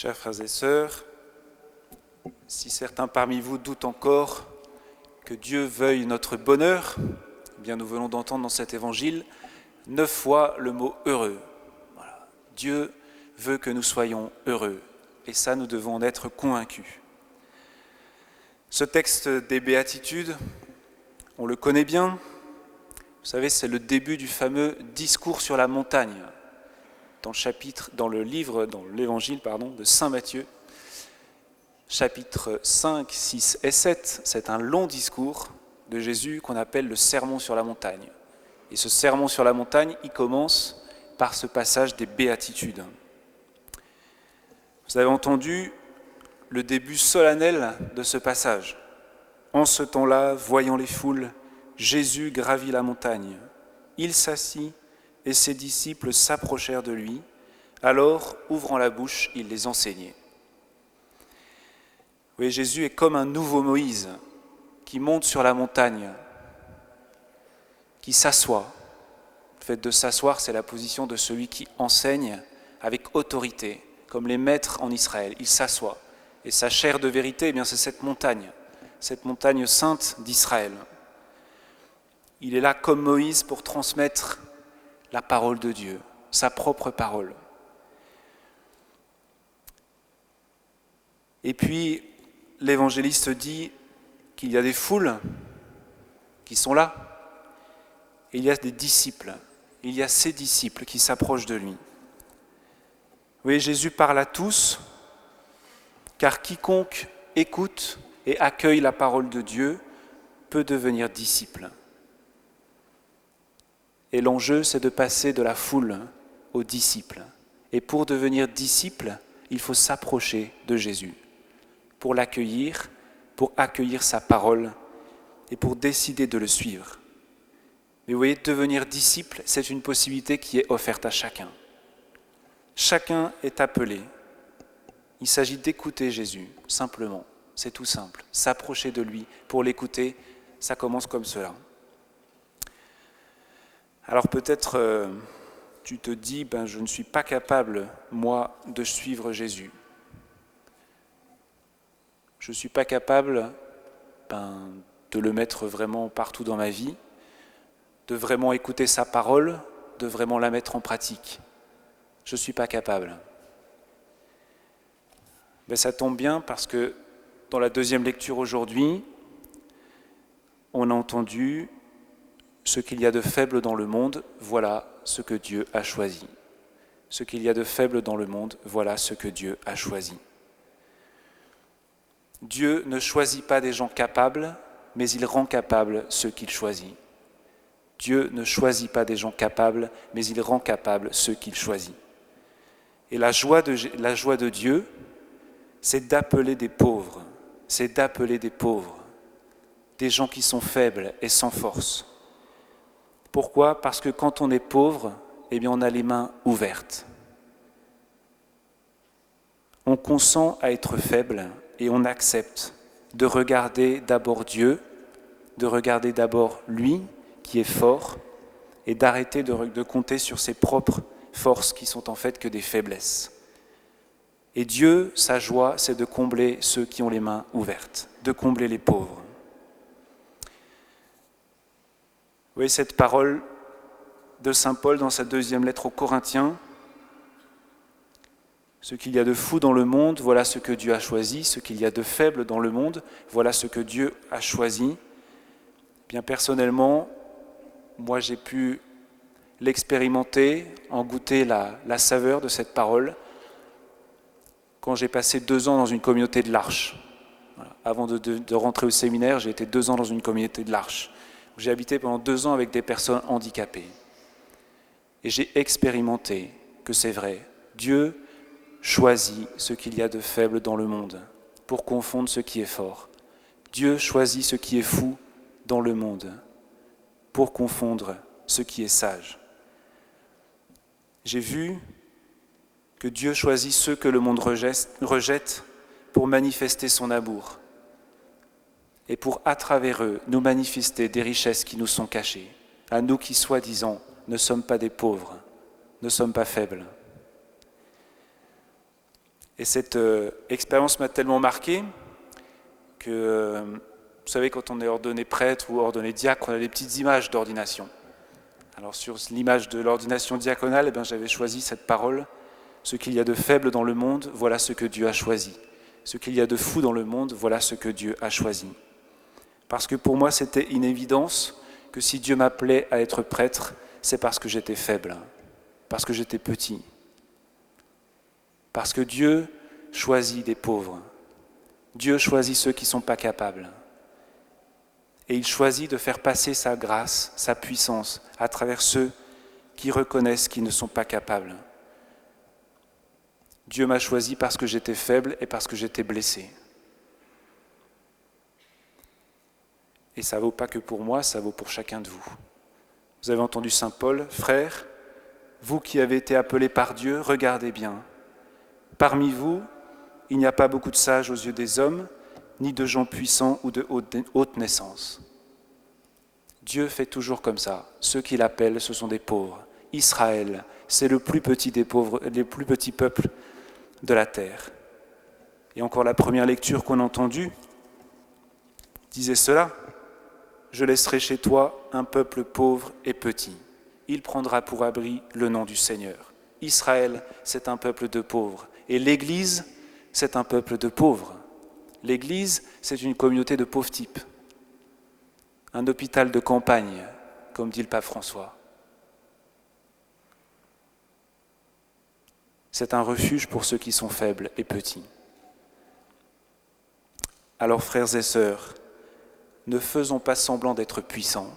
Chers frères et sœurs, si certains parmi vous doutent encore que Dieu veuille notre bonheur, eh bien nous venons d'entendre dans cet évangile 9 fois le mot « heureux ». Voilà. Dieu veut que nous soyons heureux, et ça nous devons en être convaincus. Ce texte des Béatitudes, on le connaît bien. Vous savez, c'est le début du fameux discours sur la montagne. Dans l'évangile de Saint Matthieu, chapitres 5, 6 et 7, c'est un long discours de Jésus qu'on appelle le sermon sur la montagne. Et ce sermon sur la montagne, il commence par ce passage des Béatitudes. Vous avez entendu le début solennel de ce passage. En ce temps-là, voyant les foules, Jésus gravit la montagne. Il s'assit et ses disciples s'approchèrent de lui. Alors, ouvrant la bouche, il les enseignait. Vous voyez, Jésus est comme un nouveau Moïse qui monte sur la montagne, qui s'assoit. Le fait de s'asseoir, c'est la position de celui qui enseigne avec autorité, comme les maîtres en Israël. Il s'assoit. Et sa chaire de vérité, eh bien, c'est cette montagne sainte d'Israël. Il est là comme Moïse pour transmettre la parole de Dieu, sa propre parole. Et puis, l'évangéliste dit qu'il y a des foules qui sont là, et il y a des disciples. Il y a ces disciples qui s'approchent de lui. Vous voyez, Jésus parle à tous, car quiconque écoute et accueille la parole de Dieu peut devenir disciple. Et l'enjeu, c'est de passer de la foule aux disciples. Et pour devenir disciple, il faut s'approcher de Jésus, pour l'accueillir, pour accueillir sa parole et pour décider de le suivre. Mais vous voyez, devenir disciple, c'est une possibilité qui est offerte à chacun. Chacun est appelé. Il s'agit d'écouter Jésus, simplement. C'est tout simple. S'approcher de lui pour l'écouter, ça commence comme cela. Alors peut-être tu te dis, je ne suis pas capable, moi, de suivre Jésus. Je ne suis pas capable de le mettre vraiment partout dans ma vie, de vraiment écouter sa parole, de vraiment la mettre en pratique. Je ne suis pas capable. Mais ça tombe bien parce que dans la deuxième lecture aujourd'hui, on a entendu ce qu'il y a de faible dans le monde, voilà ce que Dieu a choisi. Ce qu'il y a de faible dans le monde, voilà ce que Dieu a choisi. Dieu ne choisit pas des gens capables, mais il rend capables ceux qu'il choisit. Dieu ne choisit pas des gens capables, mais il rend capables ceux qu'il choisit. Et la joie de Dieu, c'est d'appeler des pauvres, des gens qui sont faibles et sans force. Pourquoi ? Parce que quand on est pauvre, eh bien on a les mains ouvertes. On consent à être faible et on accepte de regarder d'abord Dieu, de regarder d'abord lui qui est fort et d'arrêter de compter sur ses propres forces qui sont en fait que des faiblesses. Et Dieu, sa joie, c'est de combler ceux qui ont les mains ouvertes, de combler les pauvres. Vous voyez cette parole de saint Paul dans sa deuxième lettre aux Corinthiens. Ce qu'il y a de fou dans le monde, voilà ce que Dieu a choisi. Ce qu'il y a de faible dans le monde, voilà ce que Dieu a choisi. Bien personnellement, moi j'ai pu l'expérimenter, en goûter la saveur de cette parole, quand j'ai passé 2 ans dans une communauté de l'Arche. Voilà. Avant de rentrer au séminaire, j'ai été 2 ans dans une communauté de l'Arche. J'ai habité pendant 2 ans avec des personnes handicapées. Et j'ai expérimenté que c'est vrai. Dieu choisit ce qu'il y a de faible dans le monde pour confondre ce qui est fort. Dieu choisit ce qui est fou dans le monde pour confondre ce qui est sage. J'ai vu que Dieu choisit ceux que le monde rejette pour manifester son amour et pour, à travers eux, nous manifester des richesses qui nous sont cachées, à nous qui, soi-disant, ne sommes pas des pauvres, ne sommes pas faibles. Et cette expérience m'a tellement marqué que, vous savez, quand on est ordonné prêtre ou ordonné diacre, on a des petites images d'ordination. Alors sur l'image de l'ordination diaconale, j'avais choisi cette parole. Ce qu'il y a de faible dans le monde, voilà ce que Dieu a choisi. Ce qu'il y a de fou dans le monde, voilà ce que Dieu a choisi. Parce que pour moi, c'était une évidence que si Dieu m'appelait à être prêtre, c'est parce que j'étais faible, parce que j'étais petit. Parce que Dieu choisit des pauvres. Dieu choisit ceux qui ne sont pas capables. Et il choisit de faire passer sa grâce, sa puissance, à travers ceux qui reconnaissent qu'ils ne sont pas capables. Dieu m'a choisi parce que j'étais faible et parce que j'étais blessé. Et ça ne vaut pas que pour moi, ça vaut pour chacun de vous. Vous avez entendu saint Paul, frères, vous qui avez été appelés par Dieu, regardez bien. Parmi vous, il n'y a pas beaucoup de sages aux yeux des hommes, ni de gens puissants ou de haute naissance. Dieu fait toujours comme ça. Ceux qu'il appelle, ce sont des pauvres. Israël, c'est le plus petit des pauvres, les plus petits peuples de la terre. Et encore la première lecture qu'on a entendue disait cela. Je laisserai chez toi un peuple pauvre et petit. Il prendra pour abri le nom du Seigneur. Israël, c'est un peuple de pauvres. Et l'Église, c'est un peuple de pauvres. L'Église, c'est une communauté de pauvres types. Un hôpital de campagne, comme dit le pape François. C'est un refuge pour ceux qui sont faibles et petits. Alors, frères et sœurs, ne faisons pas semblant d'être puissants.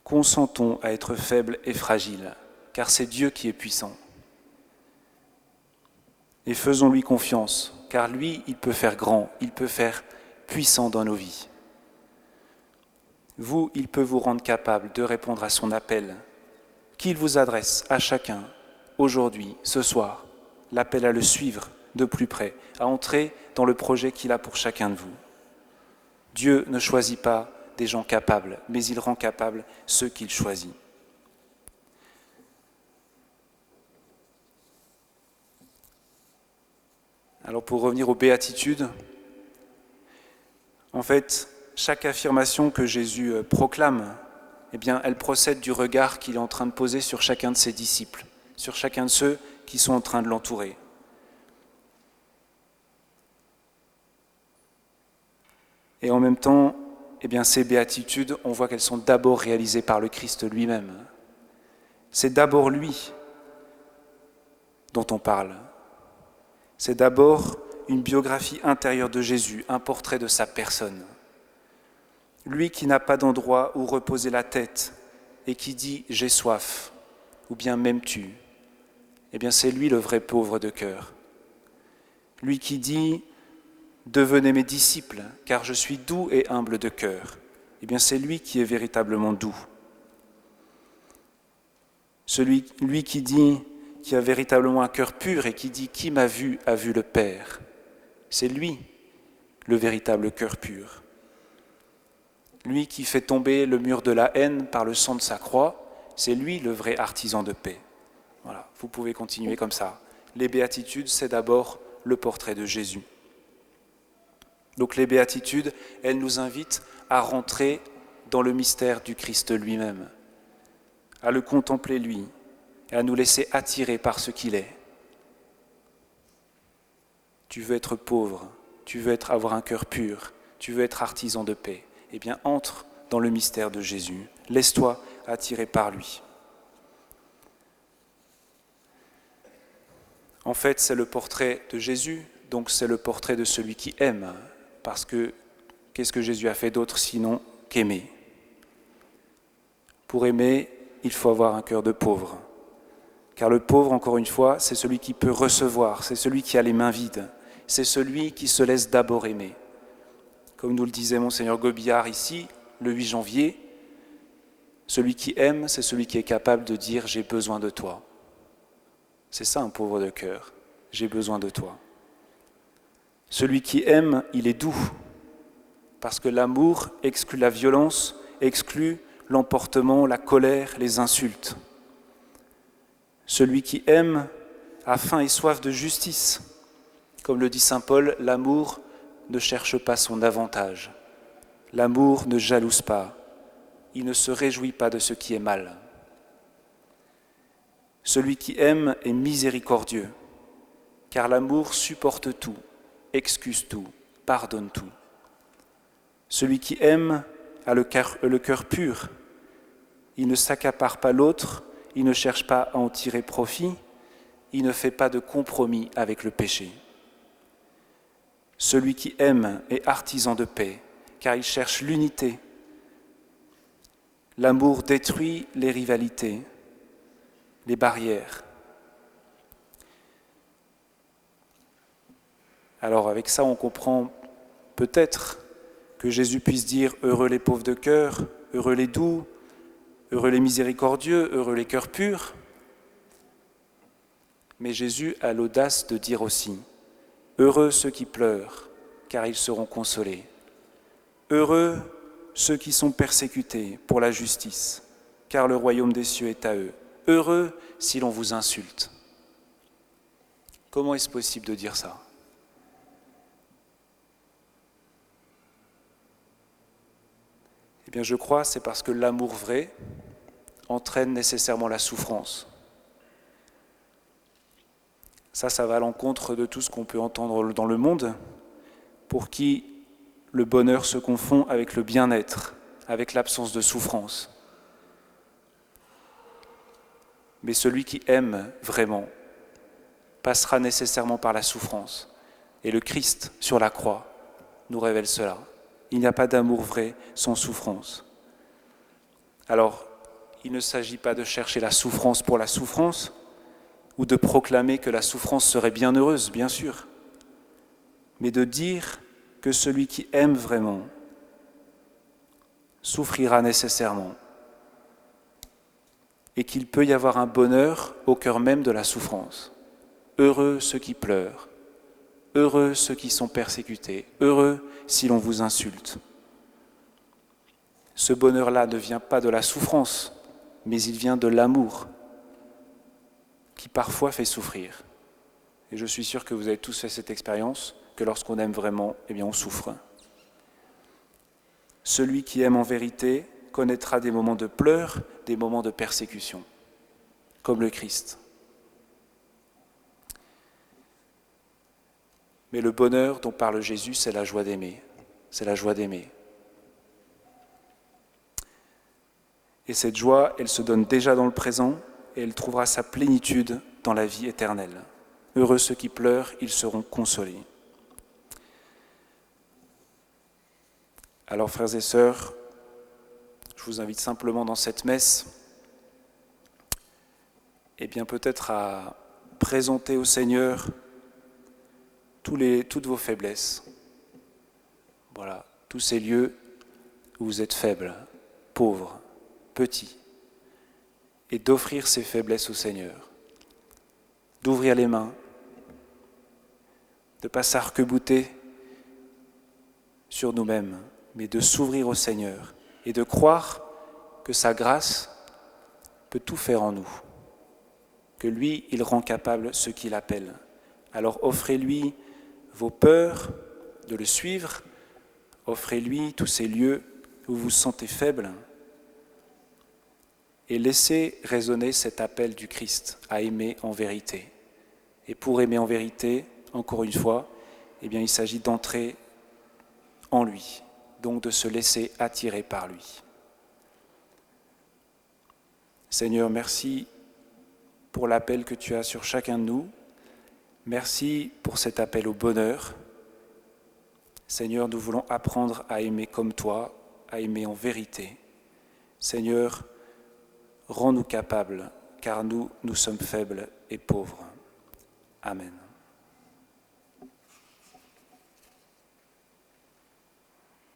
Consentons à être faibles et fragiles, car c'est Dieu qui est puissant. Et faisons-lui confiance, car lui, il peut faire grand, il peut faire puissant dans nos vies. Vous, il peut vous rendre capable de répondre à son appel, qu'il vous adresse à chacun, aujourd'hui, ce soir, l'appel à le suivre de plus près, à entrer dans le projet qu'il a pour chacun de vous. Dieu ne choisit pas des gens capables, mais il rend capables ceux qu'il choisit. Alors pour revenir aux béatitudes, en fait, chaque affirmation que Jésus proclame, elle procède du regard qu'il est en train de poser sur chacun de ses disciples, sur chacun de ceux qui sont en train de l'entourer. Et en même temps, ces béatitudes, on voit qu'elles sont d'abord réalisées par le Christ lui-même. C'est d'abord lui dont on parle. C'est d'abord une biographie intérieure de Jésus, un portrait de sa personne. Lui qui n'a pas d'endroit où reposer la tête et qui dit « j'ai soif » ou bien « m'aimes-tu » c'est lui le vrai pauvre de cœur. Lui qui dit « devenez mes disciples, car je suis doux et humble de cœur » c'est lui qui est véritablement doux. Lui qui dit qui a véritablement un cœur pur et qui dit « Qui m'a vu a vu le Père ». C'est lui, le véritable cœur pur. Lui qui fait tomber le mur de la haine par le sang de sa croix, c'est lui le vrai artisan de paix. Voilà, vous pouvez continuer comme ça. Les béatitudes, c'est d'abord le portrait de Jésus. Donc les béatitudes, elles nous invitent à rentrer dans le mystère du Christ lui-même, à le contempler lui, et à nous laisser attirer par ce qu'il est. Tu veux être pauvre, tu veux avoir un cœur pur, tu veux être artisan de paix. Entre dans le mystère de Jésus. Laisse-toi attirer par lui. En fait, c'est le portrait de Jésus, donc c'est le portrait de celui qui aime. Parce que qu'est-ce que Jésus a fait d'autre sinon qu'aimer ? Pour aimer, il faut avoir un cœur de pauvre. Car le pauvre, encore une fois, c'est celui qui peut recevoir, c'est celui qui a les mains vides, c'est celui qui se laisse d'abord aimer. Comme nous le disait Monseigneur Gobillard ici, le 8 janvier, celui qui aime, c'est celui qui est capable de dire « j'ai besoin de toi ». C'est ça un pauvre de cœur, j'ai besoin de toi. Celui qui aime, il est doux, parce que l'amour exclut la violence, exclut l'emportement, la colère, les insultes. Celui qui aime a faim et soif de justice. Comme le dit saint Paul, l'amour ne cherche pas son avantage. L'amour ne jalouse pas. Il ne se réjouit pas de ce qui est mal. Celui qui aime est miséricordieux, car l'amour supporte tout, excuse tout, pardonne tout. Celui qui aime a le cœur pur. Il ne s'accapare pas l'autre, il ne cherche pas à en tirer profit, il ne fait pas de compromis avec le péché. Celui qui aime est artisan de paix, car il cherche l'unité. L'amour détruit les rivalités, les barrières. Alors avec ça, on comprend peut-être que Jésus puisse dire « Heureux les pauvres de cœur, heureux les doux, heureux les miséricordieux, heureux les cœurs purs ». Mais Jésus a l'audace de dire aussi « Heureux ceux qui pleurent, car ils seront consolés. Heureux ceux qui sont persécutés pour la justice, car le royaume des cieux est à eux. Heureux si l'on vous insulte. » Comment est-ce possible de dire ça ? Eh bien, je crois, c'est parce que l'amour vrai entraîne nécessairement la souffrance. Ça va à l'encontre de tout ce qu'on peut entendre dans le monde, pour qui le bonheur se confond avec le bien-être, avec l'absence de souffrance. Mais celui qui aime vraiment passera nécessairement par la souffrance. Et le Christ, sur la croix, nous révèle cela. Il n'y a pas d'amour vrai sans souffrance. Alors, il ne s'agit pas de chercher la souffrance pour la souffrance, ou de proclamer que la souffrance serait bien heureuse, bien sûr, mais de dire que celui qui aime vraiment souffrira nécessairement et qu'il peut y avoir un bonheur au cœur même de la souffrance. Heureux ceux qui pleurent, heureux ceux qui sont persécutés, heureux si l'on vous insulte. Ce bonheur-là ne vient pas de la souffrance, mais il vient de l'amour qui parfois fait souffrir. Et je suis sûr que vous avez tous fait cette expérience, que lorsqu'on aime vraiment, eh bien on souffre. Celui qui aime en vérité connaîtra des moments de pleurs, des moments de persécution, comme le Christ. Mais le bonheur dont parle Jésus, c'est la joie d'aimer. C'est la joie d'aimer. Et cette joie, elle se donne déjà dans le présent et elle trouvera sa plénitude dans la vie éternelle. Heureux ceux qui pleurent, ils seront consolés. Alors, frères et sœurs, je vous invite simplement dans cette messe, et bien peut-être à présenter au Seigneur toutes vos faiblesses. Voilà, tous ces lieux où vous êtes faibles, pauvres, petits, et d'offrir ces faiblesses au Seigneur, d'ouvrir les mains, de ne pas s'arc-bouter sur nous-mêmes, mais de s'ouvrir au Seigneur et de croire que sa grâce peut tout faire en nous, que lui, il rend capable ceux qu'il appelle. Alors offrez-lui vos peurs de le suivre, offrez-lui tous ces lieux où vous vous sentez faible et laissez résonner cet appel du Christ à aimer en vérité. Et pour aimer en vérité, encore une fois, eh bien, il s'agit d'entrer en lui, donc de se laisser attirer par lui. Seigneur, merci pour l'appel que tu as sur chacun de nous. Merci pour cet appel au bonheur. Seigneur, nous voulons apprendre à aimer comme toi, à aimer en vérité. Seigneur, rends-nous capables, car nous sommes faibles et pauvres. Amen.